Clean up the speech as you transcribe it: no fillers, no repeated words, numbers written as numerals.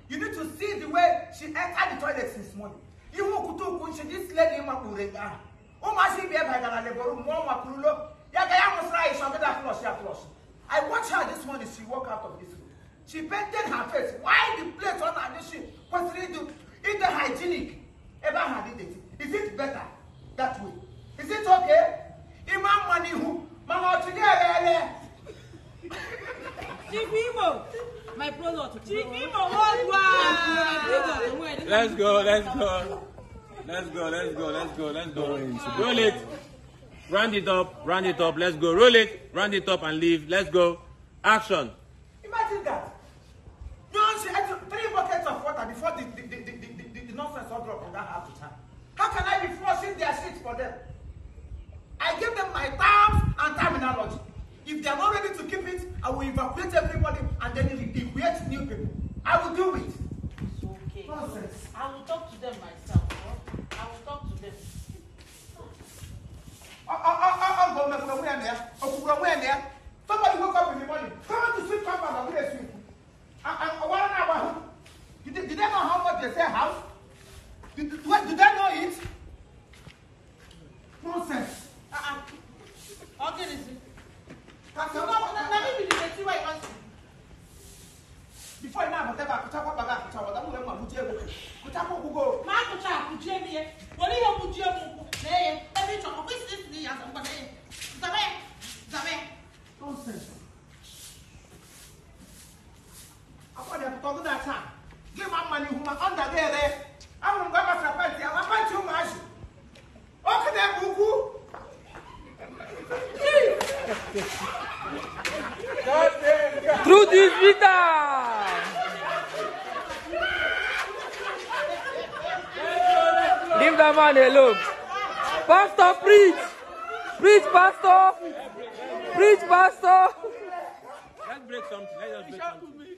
You need to see the way she entered the toilet since morning. You won't go to this lady in my purega. Oh, my CB, I watched her this morning. She walked out of this room. She painted her face. Why the plate on her dish was ready to eat the hygienic? Ever had it? Is it better that way? Is it okay? Imam money who? Mama together. Chifimo, my product. Chifimo, let's go. Roll it. Round it up. Let's go. Roll it. Round it up and leave. Let's go. Action. Imagine that. You know, she had 3 buckets of water before the nonsense all drop on that house to time. How can I be flushing their shit for them? I give them my terms and terminology. If they are not ready to keep it, I will evacuate everybody and then evacuate new people. I will do it. It's okay. Nonsense. I will talk to them myself. I will talk to them. Somebody woke up in the morning. Come on to sweep compound and we sweep. Did they know how much they say house? Did they know it? Nonsense. Okay, listen. Before you know whatever, nonsense. I want them to talk that time. Give my money who are under there. I won't go back to the party. I want to too much. Okay, then, Buku. Through this Vita! Leave the man alone. Pastor, preach! Preach, Pastor! Preach, Pastor! Let's break something. Let's just break something.